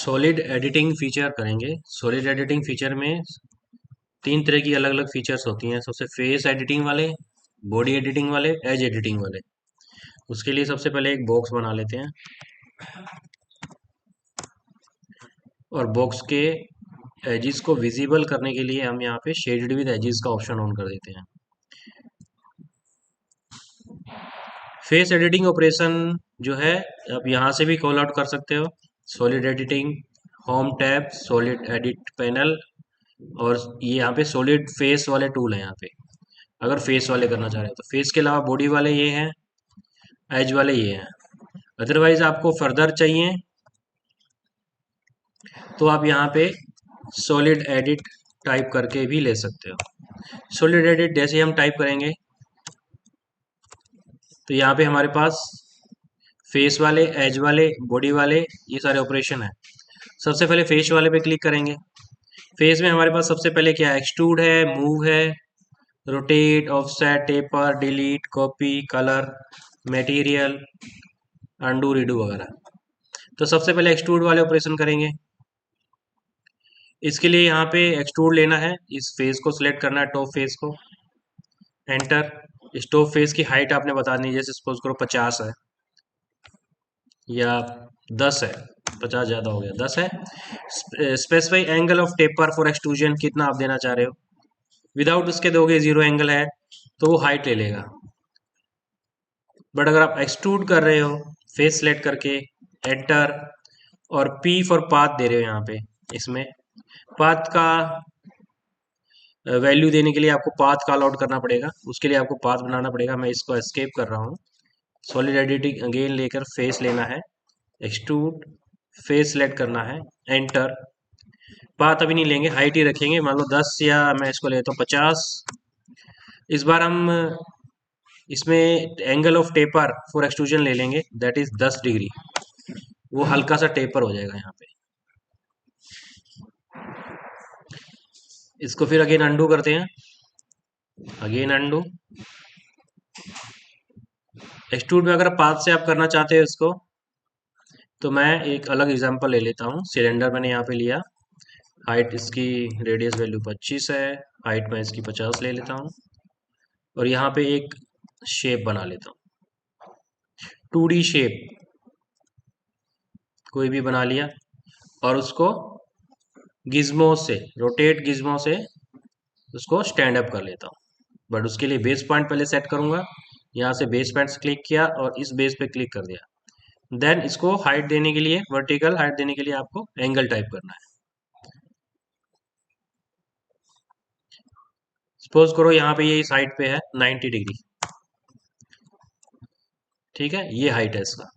Solid editing feature करेंगे। Solid editing feature में तीन तरह की अलग अलग फीचर्स होती हैं। सबसे फेस एडिटिंग वाले, बॉडी एडिटिंग वाले, एज एडिटिंग वाले। उसके लिए सबसे पहले एक बॉक्स बना लेते हैं और बॉक्स के एजिस को विजिबल करने के लिए हम यहाँ पे शेडेड विद एजिस का ऑप्शन ऑन कर देते हैं। फेस एडिटिंग ऑपरेशन जो है आप यहाँ से भी कॉल आउट कर सकते हो। Solid editing, home tab, solid edit panel, और ये यहाँ पे सॉलिड फेस वाले टूल हैं यहाँ पे। अगर फेस वाले करना चाह रहे हो तो फेस के अलावा बॉडी वाले ये हैं, एज वाले ये हैं। अदरवाइज आपको फर्दर चाहिए तो आप यहाँ पे सॉलिड एडिट टाइप करके भी ले सकते हो। सॉलिड एडिट जैसे हम टाइप करेंगे तो यहाँ पे हमारे पास फेस वाले, एज वाले, बॉडी वाले, ये सारे ऑपरेशन हैं। सबसे पहले फेस वाले पे क्लिक करेंगे। फेस में हमारे पास सबसे पहले क्या है, एक्सट्रूड है, मूव है, rotate, offset, taper, delete, copy, colour, material, undo, redo वगैरह। तो सबसे पहले एक्सट्रूड वाले ऑपरेशन करेंगे। इसके लिए यहाँ पे एक्सट्रूड लेना है, इस फेस को सिलेक्ट करना है, टॉप फेस को, एंटर। इस टॉप फेस की हाइट आपने बता दी, जैसे सपोज करो 50 है या 10 है, 50 ज़्यादा हो गया, 10 है। Specify angle of taper for extrusion, कितना आप देना चाह रहे हो। विदाउट उसके दोगे 0 एंगल है तो वो हाइट ले लेगा। बट अगर आप एक्सट्रूड कर रहे हो, फेस सेलेक्ट करके एंटर, और पी फॉर पाथ दे रहे हो यहाँ पे, इसमें पाथ का वैल्यू देने के लिए आपको पाथ कॉल आउट करना पड़ेगा। उसके लिए आपको पाथ बनाना पड़ेगा। मैं इसको एस्केप कर रहा हूँ। सॉलिड एडिटिंग अगेन लेकर फेस लेना है, एक्सट्रूड, फेस सेलेक्ट करना है, एंटर। पाथ अभी नहीं लेंगे, हाइट ही रखेंगे, मान लो 10 या मैं इसको लेता हूँ 50। इस बार हम इसमें angle of taper for extrusion ले लेंगे, दैट इज 10 डिग्री। वो हल्का सा टेपर हो जाएगा यहाँ पे। इसको फिर अगेन अंडू करते हैं, अगेन अंडू। एक्सट्रूड में अगर पाथ से आप करना चाहते हो इसको, तो मैं एक अलग एग्जांपल ले लेता हूँ। सिलेंडर मैंने यहाँ पे लिया, हाइट इसकी रेडियस वैल्यू 25 है, हाइट मैं इसकी 50 ले लेता हूँ, और यहाँ पे एक शेप बना लेता हूँ, 2D शेप कोई भी बना लिया, और उसको गिज्मो से, रोटेट गिज्मो से उसको स्टैंड अप कर लेता हूँ। बट उसके लिए बेस पॉइंट पहले सेट करूंगा। यहाँ से बेस पॉइंट क्लिक किया और इस बेस पे क्लिक कर दिया। देन इसको हाइट देने के लिए, वर्टिकल हाइट देने के लिए आपको एंगल टाइप करना है। सपोज करो यहाँ पे ये इस हाइट पे है 90 डिग्री, ठीक है, ये हाइट है इसका।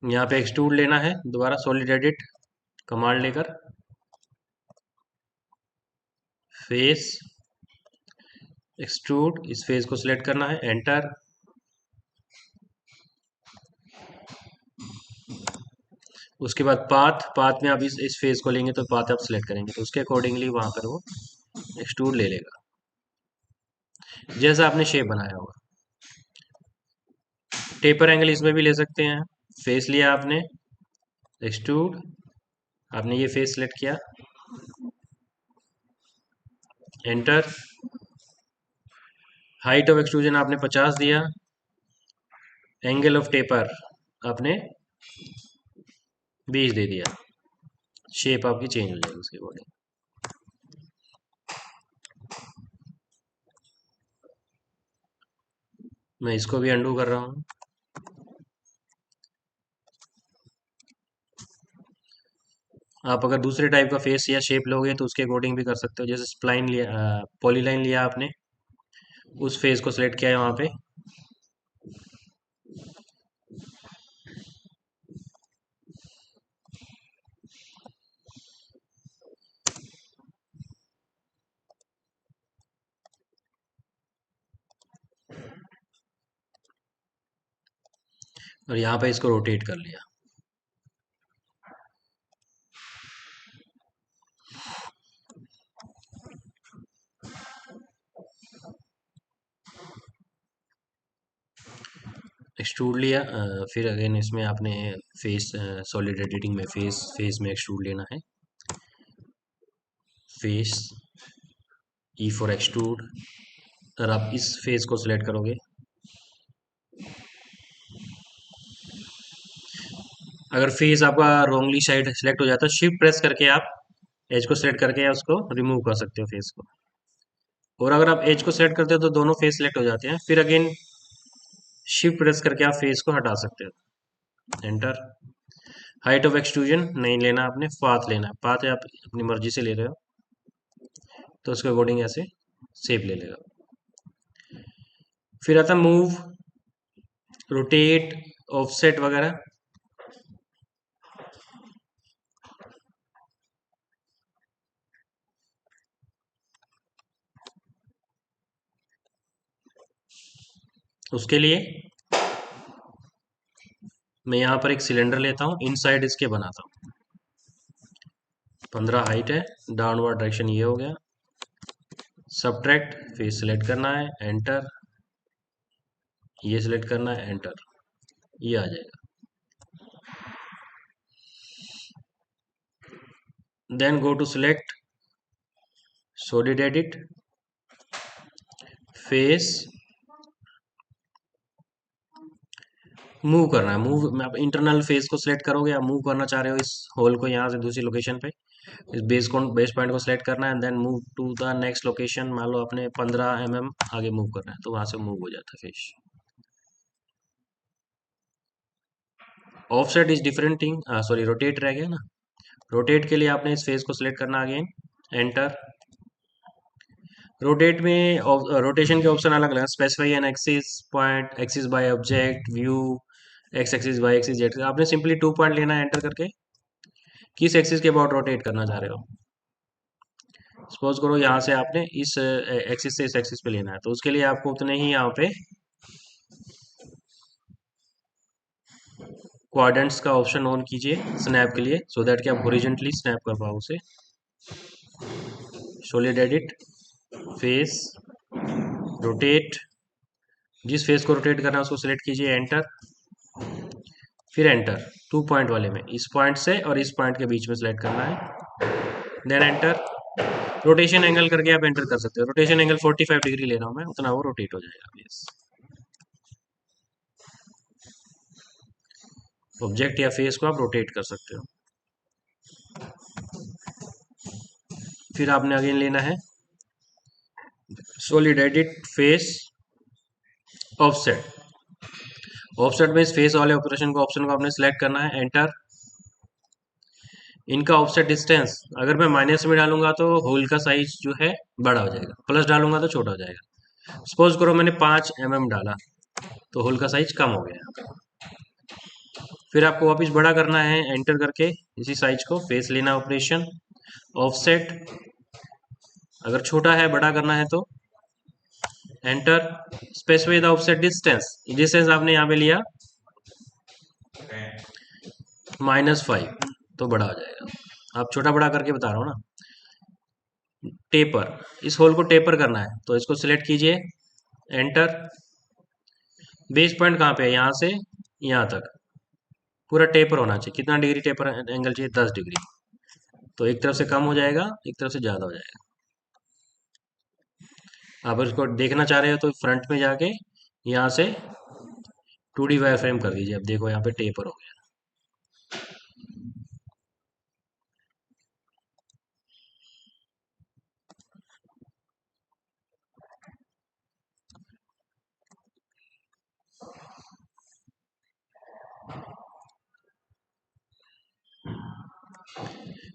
यहाँ पे एक्सट्रूड लेना है, दोबारा सॉलिड एडिट कमांड लेकर, फेस, एक्सट्रूड, इस फेस को सिलेक्ट करना है, एंटर। उसके बाद पाथ, पाथ में आप इस फेस को लेंगे तो पाथ आप सिलेक्ट करेंगे तो उसके अकॉर्डिंगली वहां पर वो एक्सट्रूड ले लेगा, जैसा आपने शेप बनाया होगा। टेपर एंगल इसमें भी ले सकते हैं। फेस लिया आपने, एक्सट्रूड, आपने ये फेस सिलेक्ट किया, एंटर। हाइट ऑफ एक्सट्रूजन आपने 50 दिया, एंगल ऑफ टेपर आपने 20 दे दिया, शेप आपकी चेंज हो जाएगी उसके अकॉर्डिंग। मैं इसको भी अंडू कर रहा हूँ। आप अगर दूसरे टाइप का फेस या शेप लोगे तो उसके अकॉर्डिंग भी कर सकते हो। जैसे स्प्लाइन लिया, पॉलीलाइन लिया आपने, उस फेस को सिलेक्ट किया है वहां पे, और यहाँ पे इसको रोटेट कर लिया। एक्सट्रूड लिया, फिर अगेन इसमें आपने फेस सॉलिड एडिटिंग में फेस में एक्सट्रूड लेना है। Face, E for extrude. और आप इस फेस को सिलेक्ट करोगे। अगर फेस आपका रोंगली साइड सिलेक्ट हो जाता है, शिफ्ट प्रेस करके आप एज को सिलेक्ट करके उसको रिमूव कर सकते हो फेस को। और अगर आप एज को सिलेक्ट करते हो तो दोनों फेस सिलेक्ट हो जाते हैं। फिर अगेन शिफ्ट प्रेस करके आप फेस को हटा सकते हो। एंटर। हाइट ऑफ एक्सट्रूजन नहीं लेना आपने, पाथ लेना है। पाथ आप अपनी मर्जी से ले रहे हो तो उसके अकॉर्डिंग ऐसे शेप ले लेगा। फिर आता मूव, रोटेट, ऑफसेट वगैरह। उसके लिए मैं यहाँ पर एक सिलेंडर लेता हूँ, इनसाइड इसके बनाता हूँ। 15 हाइट है, डाउनवर्ड डायरेक्शन ये हो गया। सब्ट्रैक्ट, फिर सिलेक्ट करना है, एंटर। ये सिलेक्ट करना है, एंटर। ये आ जाएगा। Then go to select, solid edit, face, move करना है। मूव में आप इंटरनल फेस को सिलेक्ट करोगे, आप मूव करना चाह रहे हो इस होल को यहाँ से दूसरी लोकेशन पे। इस बेस पॉइंट को सिलेक्ट करना है, then move to the next location. मान लो आपने 15 mm आगे मूव करना है तो वहां से मूव हो जाता है face. Offset is different thing, sorry rotate रह गया ना। रोटेट के लिए आपने इस फेस को सिलेक्ट करना, अगेन एंटर। रोटेट में रोटेशन के ऑप्शन अलग अलग। Specify an axis point, axis by object, view, X axis, Y axis, Z. आपने सिंपली 2 पॉइंट लेना है, एंटर करके किस एक्सिस के अबाउट रोटेट करना चाह रहे हो। सपोज करो यहाँ से आपने इस एक्सिस से इस एक्सिस पे लेना है तो उसके लिए आपको उतने ही यहाँ पे क्वाड्रेंट्स का ऑप्शन ऑन कीजिए स्नैप के लिए, सो दैट कि आप हॉरिजॉन्टली स्नैप कर पाओ उसे। Solid edit, face, rotate. जिस फेस को रोटेट करना है उसको सिलेक्ट कीजिए, एंटर। फिर एंटर 2 पॉइंट वाले में इस पॉइंट से और इस पॉइंट के बीच में सिलेक्ट करना है, देन एंटर। रोटेशन एंगल करके आप एंटर कर सकते हो। रोटेशन एंगल 45 डिग्री ले रहा हूं मैं, उतना वो रोटेट हो जाएगा। यस, ऑब्जेक्ट या फेस को आप रोटेट कर सकते हो। फिर आपने अगेन लेना है solid edit, face, offset. Offset में इस फेस वाले ऑपरेशन को ऑप्शन को आपने सेलेक्ट करना है, एंटर। इनका ऑफसेट डिस्टेंस अगर मैं माइनस में डालूंगा तो होल का साइज जो है बड़ा हो जाएगा, प्लस डालूंगा तो छोटा हो जाएगा। सपोज करो मैंने 5 mm डाला तो होल का साइज कम हो गया। फिर आपको वापस बड़ा करना है, एंटर करके इसी साइज को फेस लेना, ऑपरेशन, ऑफसेट। अगर छोटा है बड़ा करना है तो enter. Specify the offset distance, distance आपने यहाँ पे लिया -5 तो बड़ा हो जाएगा। आप छोटा बड़ा करके बता रहा हूँ ना। टेपर, इस होल को टेपर करना है तो इसको सिलेक्ट कीजिए, एंटर। बेस पॉइंट कहाँ पे है, यहाँ से यहाँ तक पूरा टेपर होना चाहिए। कितना डिग्री टेपर एंगल चाहिए, 10 डिग्री। तो एक तरफ से कम हो जाएगा, एक तरफ से ज़्यादा हो जाएगा। आप इसको देखना चाह रहे हो तो फ्रंट में जाके यहाँ से 2D वायर फ्रेम कर दीजिए। अब देखो यहाँ पे टेपर हो गया।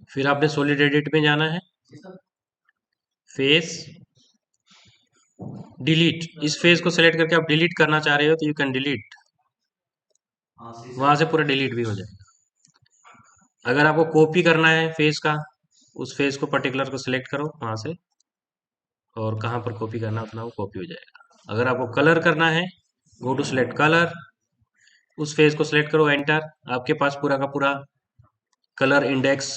फिर आपने सॉलिड एडिट में जाना है, फेस, डिलीट। इस फेस को सिलेक्ट करके आप डिलीट करना चाह रहे हो तो यू कैन डिलीट, वहां से पूरा डिलीट भी हो जाएगा। अगर आपको कॉपी करना है फेस का, उस फेस को पर्टिकुलर को सिलेक्ट करो वहां से, और कहाँ पर कॉपी करना उतना वो कॉपी हो जाएगा। अगर आपको कलर करना है, गो टू सिलेक्ट कलर, उस फेस को सिलेक्ट करो, एंटर। आपके पास पूरा का पूरा colour index,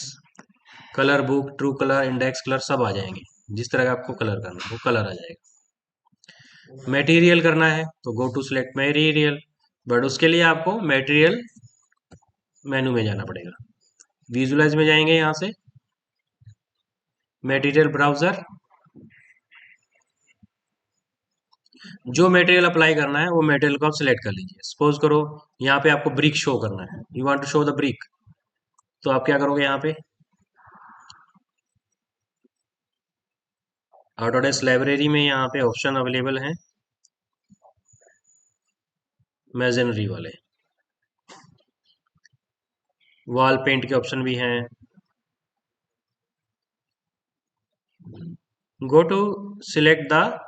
colour book, true colour, index colour सब आ जाएंगे। जिस तरह का आपको कलर करना है वो कलर आ जाएगा। मटेरियल करना है तो go to select material, but उसके लिए आपको मटेरियल मेनू में जाना पड़ेगा। विजुलाइज में जाएंगे, यहाँ से मटेरियल ब्राउजर, जो मटेरियल अप्लाई करना है वो मटेरियल को आप सिलेक्ट कर लीजिए। सपोज करो यहाँ पे आपको ब्रिक शो करना है, you want to show the brick, तो आप क्या करोगे, यहाँ पे ऑटोडेस्क लाइब्रेरी में यहाँ पे ऑप्शन अवेलेबल हैं मैजेनरी वाले, वॉल पेंट के ऑप्शन भी हैं। Go to select the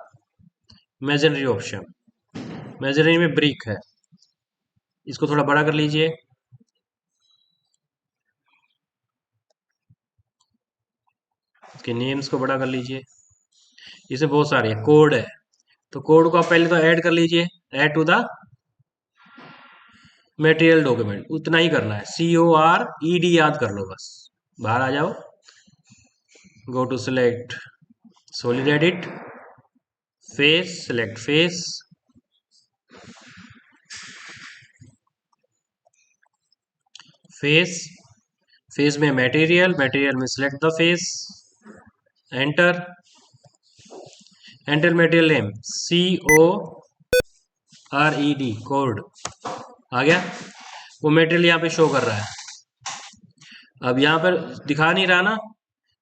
masonry option, masonry में ब्रिक है, इसको थोड़ा बड़ा कर लीजिए। इसके नेम्स को बड़ा कर लीजिए। इसमें बहुत सारे कोड है, तो कोड को आप पहले तो ऐड कर लीजिए, add to the material document, उतना ही करना है, CORED याद कर लो बस। बाहर आ जाओ, go to select solid edit, face, select face, face, face में मटेरियल, मटेरियल में select the face, enter, enter material name CORED, code आ गया, वो मटेरियल यहाँ पे शो कर रहा है। अब यहाँ पर दिखा नहीं रहा ना,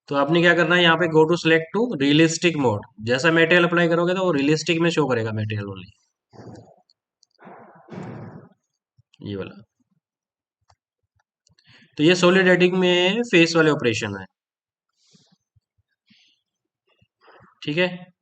तो आपने क्या करना है, यहाँ पे go to select to realistic mode, जैसा मटेरियल अप्लाई करोगे तो वो रियलिस्टिक में शो करेगा मटेरियल ओनली, ये वाला। तो ये सॉलिड एडिटिंग में फेस वाले ऑपरेशन है, ठीक है।